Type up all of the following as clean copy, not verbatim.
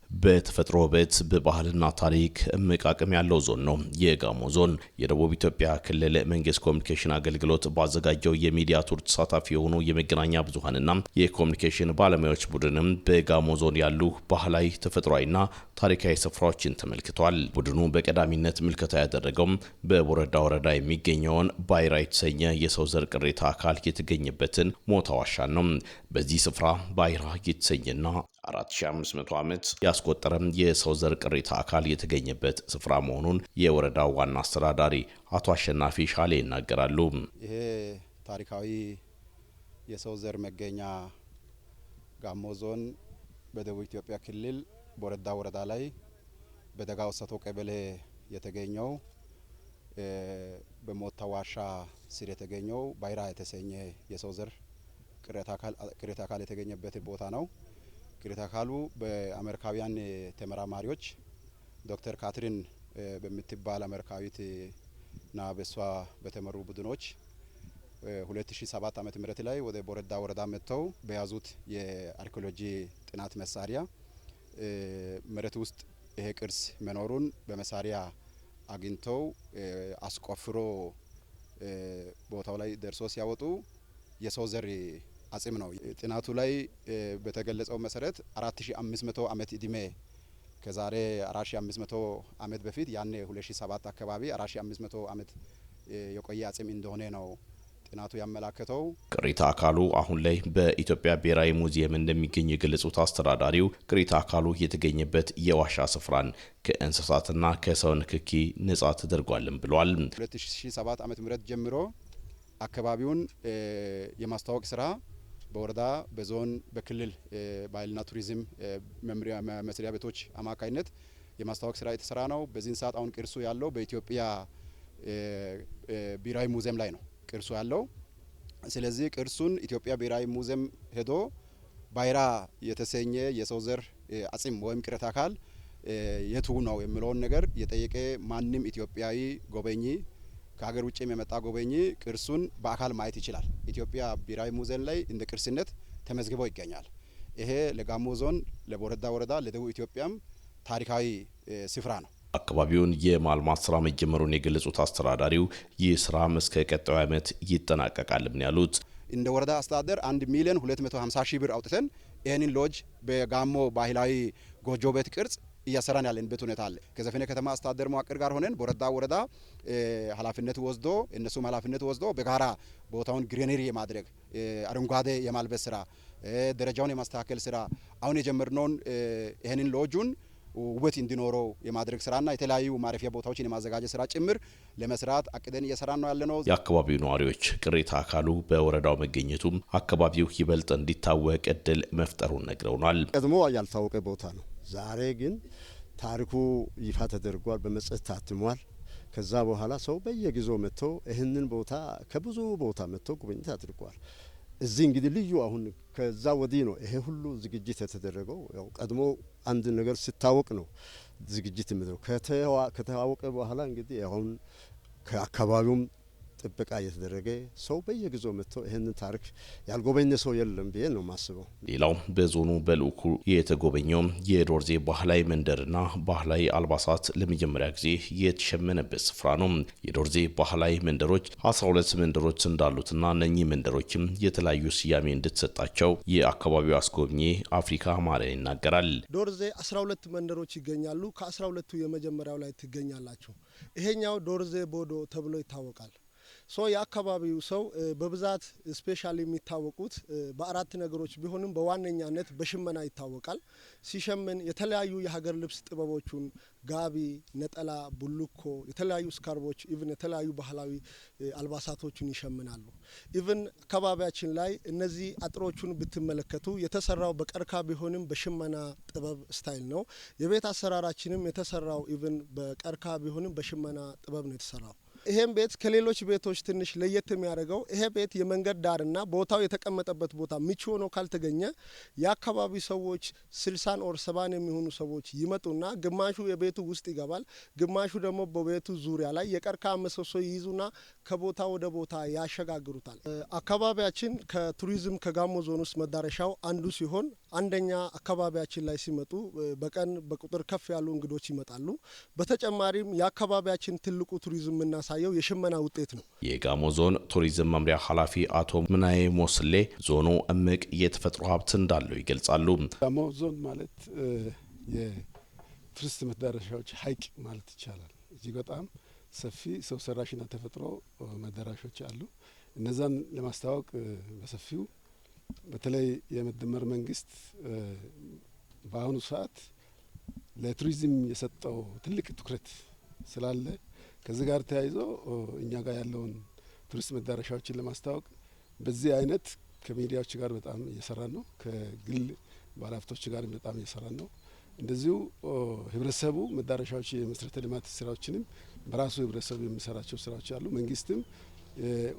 በተፈጥሮ ውበት በባህልና ታሪክ እምቅ አቅም ያለው ዞን ነው የጋሞ ዞን። የደቡብ ኢትዮጵያ ክልል መንግስት ኮሚኒኬሽን አገልግሎት ባዘጋጀው የሚዲያ ቱር ተሳታፊ የሆኑ የመገናኛ ብዙሃንና የኮሚኒኬሽን ባለሙያዎች ቡድንም በጋሞ ዞን ያሉ ባህላዊ ተፈጥሯዊና ታሪካዊ ስፍራዎችን ተመልክቷል። ቡድኑ በቀዳሚነት ምልከታ ያደረገው በቦረዳ ወረዳ የሚገኘውን ባይራ የተሰኘ የሰው ዘር ቅሪተ አካል የተገኘበትን ሞታ ዋሻን ነው። በዚህ ስፍራ ባይራ የተሰኘና 4500 ዓመት ያስቆጠረም የሰው ዘር ቅሪተ አካል የተገኘበት ስፍራ መሆኑን የወረዳው ዋና አስተዳዳሪ አቶ አሸናፊ ሻሌ ይናገራሉ። ይሄ ታሪካዊ የሰው ዘር መገኛ ጋሞ ዞን በደቡብ ኢትዮጵያ ክልል ቦረዳ ወረዳ ላይ በደጋው ሰቶ ቀበሌ የተገኘው በሞታ ዋሻ ስር የተገኘው ባይራ የተሰኘ የሰው ዘር ቅሪተ አካል የተገኘበት ቦታ ነው። ቅሪተ አካሉ በአሜሪካውያን ተመራማሪዎች ዶክተር ካትሪን በምትባል አሜሪካዊትና በሷ በተመሩ ቡድኖች 2007 ዓመተ ምህረት ላይ ወደ ቦረዳ ወረዳ መጥተው በያዙት የአርኪኦሎጂ ጥናት መሳሪያ መሬት ውስጥ ይሄ ቅርስ መኖሩን በመሳሪያ አግኝተው አስቆፍሮ ቦታው ላይ ደርሶ ሲያወጡ የሰው ዘር አጽም ነው። ጥናቱ ላይ በተገለጸው መሰረት 4500 ዓመት እድሜ ከዛሬ 4500 ዓመት በፊት ያኔ 2007 አካባቢ 4500 ዓመት የቆየ አጽም እንደሆነ ነው ጥናቱ ያመላከተው። ቅሪተ አካሉ አሁን ላይ በኢትዮጵያ ብሔራዊ ሙዚየም እንደሚገኝ የገለጹት አስተዳዳሪው ቅሪተ አካሉ የተገኘበት የዋሻ ስፍራን ከእንስሳትና ከሰው ንክኪ ነጻ ተደርጓልም ብሏል። 2007 ዓመተ ምህረት ጀምሮ አካባቢውን የማስተዋወቅ ስራ በወረዳ በዞን በክልል ባህልና ቱሪዝም መስሪያ ቤቶች አማካይነት የማስተዋወቅ ስራ የተሰራ ነው። በዚህን ሰዓት አሁን ቅርሱ ያለው በኢትዮጵያ ብሔራዊ ሙዚየም ላይ ነው ቅርሱ ያለው። ስለዚህ ቅርሱን ኢትዮጵያ ብሔራዊ ሙዚየም ሄዶ ባይራ የተሰኘ የሰው ዘር አጽም ወይም ቅሪተ አካል የቱ ነው የሚለውን ነገር የጠየቀ ማንም ኢትዮጵያዊ ጎበኚ ከሀገር ውጭ የመጣ ጎበኚ ቅርሱን በአካል ማየት ይችላል። ኢትዮጵያ ብሔራዊ ሙዚየም ላይ እንደ ቅርስነት ተመዝግቦ ይገኛል። ይሄ ለጋሞ ዞን፣ ለቦረዳ ወረዳ፣ ለደቡብ ኢትዮጵያም ታሪካዊ ስፍራ ነው። አካባቢውን የማልማት ስራ መጀመሩን የገለጹት አስተዳዳሪው ይህ ስራም እስከ ቀጣዩ ዓመት ይጠናቀቃልም ነው ያሉት። እንደ ወረዳ አስተዳደር 1,250,000 ብር አውጥተን ይህንን ሎጅ በጋሞ ባህላዊ ጎጆ ቤት ቅርጽ እያሰራን ያለንበት ሁኔታ አለ። ከዘፈኔ ከተማ አስተዳደር መዋቅር ጋር ሆነን ቦረዳ ወረዳ ኃላፊነት ወስዶ እነሱም ኃላፊነት ወስዶ በጋራ ቦታውን ግሪነሪ የማድረግ አረንጓዴ የማልበስ ስራ፣ ደረጃውን የማስተካከል ስራ አሁን የጀመርነውን ይህንን ሎጁን ውበት እንዲኖረው የማድረግ ስራና የተለያዩ ማረፊያ ቦታዎችን የማዘጋጀት ስራ ጭምር ለመስራት አቅደን እየሰራን ነው ያለነው። የአካባቢው ነዋሪዎች ቅሪተ አካሉ በወረዳው መገኘቱም አካባቢው ይበልጥ እንዲታወቅ እድል መፍጠሩን ነግረውናል። ቀድሞ ያልታወቀ ቦታ ነው። ዛሬ ግን ታሪኩ ይፋ ተደርጓል፣ በመጽሔት ታትሟል። ከዛ በኋላ ሰው በየጊዜው መጥቶ ይህንን ቦታ ከብዙ ቦታ መጥቶ ጉብኝት አድርጓል። እዚህ እንግዲህ ልዩ አሁን ከዛ ወዲህ ነው ይሄ ሁሉ ዝግጅት የተደረገው። ያው ቀድሞ አንድ ነገር ሲታወቅ ነው ዝግጅት የሚደረገው። ከተዋወቀ በኋላ እንግዲህ አሁን ከአካባቢውም ጥበቃ እየተደረገ ሰው በየጊዜው መጥቶ ይህንን ታሪክ ያልጎበኘ ሰው የለም ብዬ ነው ማስበው። ሌላው በዞኑ በልኡኩ የተጎበኘው የዶርዜ ባህላዊ መንደርና ባህላዊ አልባሳት ለመጀመሪያ ጊዜ የተሸመነበት ስፍራ ነው። የዶርዜ ባህላዊ መንደሮች 12 መንደሮች እንዳሉትና እነኚህ መንደሮችም የተለያዩ ስያሜ እንድትሰጣቸው የአካባቢው አስጎብኚ አፍሪካ አማረ ይናገራል። ዶርዜ 12 መንደሮች ይገኛሉ። ከ12ቱ የመጀመሪያው ላይ ትገኛላችሁ። ይሄኛው ዶርዜ ቦዶ ተብሎ ይታወቃል። የአካባቢው ሰው በብዛት ስፔሻሊ የሚታወቁት በአራት ነገሮች ቢሆንም በዋነኛነት በሽመና ይታወቃል። ሲሸምን የተለያዩ የሀገር ልብስ ጥበቦቹን ጋቢ፣ ነጠላ፣ ቡልኮ፣ የተለያዩ ስካርቦች ኢቭን የተለያዩ ባህላዊ አልባሳቶቹን ይሸምናሉ። ኢቭን አካባቢያችን ላይ እነዚህ አጥሮቹን ብትመለከቱ የተሰራው በቀርካ ቢሆንም በሽመና ጥበብ ስታይል ነው። የቤት አሰራራችንም የተሰራው ኢቭን በቀርካ ቢሆንም በሽመና ጥበብ ነው የተሰራው። ይሄን ቤት ከሌሎች ቤቶች ትንሽ ለየት የሚያደርገው ይሄ ቤት የመንገድ ዳርና ቦታው የተቀመጠበት ቦታ ምቹ ሆኖ ካልተገኘ የአካባቢ ሰዎች 60 ኦር 70 የሚሆኑ ሰዎች ይመጡና ግማሹ የቤቱ ውስጥ ይገባል፣ ግማሹ ደግሞ በቤቱ ዙሪያ ላይ የቀርከሃ ምሰሶ ይይዙና ከቦታ ወደ ቦታ ያሸጋግሩታል። አካባቢያችን ከቱሪዝም ከጋሞ ዞን ውስጥ መዳረሻው አንዱ ሲሆን አንደኛ አካባቢያችን ላይ ሲመጡ በቀን በቁጥር ከፍ ያሉ እንግዶች ይመጣሉ። በተጨማሪም የአካባቢያችን ትልቁ ቱሪዝም የምናሳየው የሽመና ውጤት ነው። የጋሞ ዞን ቱሪዝም መምሪያ ኃላፊ አቶ ምናዬ ሞስሌ ዞኑ እምቅ የተፈጥሮ ሀብት እንዳለው ይገልጻሉ። ጋሞ ዞን ማለት የቱሪስት መዳረሻዎች ሀይቅ ማለት ይቻላል። እጅግ በጣም ሰፊ ሰው ሰራሽና ተፈጥሮ መዳረሻዎች አሉ። እነዛን ለማስተዋወቅ በሰፊው በተለይ የመደመር መንግስት በአሁኑ ሰዓት ለቱሪዝም የሰጠው ትልቅ ትኩረት ስላለ ከዚህ ጋር ተያይዞ እኛ ጋር ያለውን ቱሪስት መዳረሻዎችን ለማስተዋወቅ በዚህ አይነት ከሚዲያዎች ጋር በጣም እየሰራን ነው። ከግል ባለሀብቶች ጋር በጣም እየሰራን ነው። እንደዚሁ ህብረተሰቡ መዳረሻዎች የመሰረተ ልማት ስራዎችንም በራሱ ህብረተሰቡ የሚሰራቸው ስራዎች አሉ። መንግስትም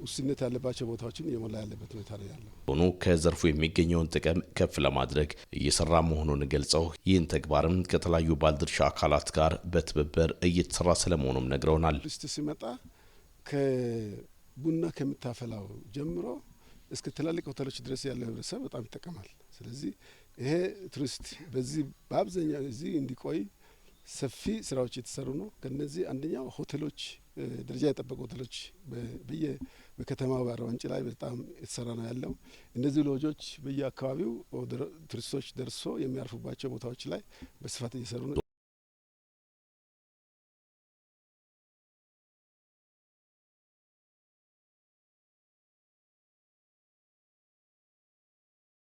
ውስንነት ያለባቸው ቦታዎችን እየሞላ ያለበት ሁኔታ ነው ያለው። ሆኖ ከዘርፉ የሚገኘውን ጥቅም ከፍ ለማድረግ እየሰራ መሆኑን ገልጸው ይህን ተግባርም ከተለያዩ ባለድርሻ አካላት ጋር በትብብር እየተሰራ ስለመሆኑም ነግረውናል። ቱሪስት ሲመጣ ከቡና ከምታፈላው ጀምሮ እስከ ትላልቅ ሆቴሎች ድረስ ያለው ህብረተሰብ በጣም ይጠቀማል። ስለዚህ ይሄ ቱሪስት በዚህ በአብዛኛው እዚህ እንዲቆይ ሰፊ ስራዎች የተሰሩ ነው። ከነዚህ አንደኛው ሆቴሎች ደረጃ የጠበቁ ሆቴሎች በከተማው በአርባ ምንጭ ላይ በጣም የተሰራ ነው ያለው። እነዚህ ሎጆች በየአካባቢው ቱሪስቶች ደርሶ የሚያርፉባቸው ቦታዎች ላይ በስፋት እየሰሩ ነው።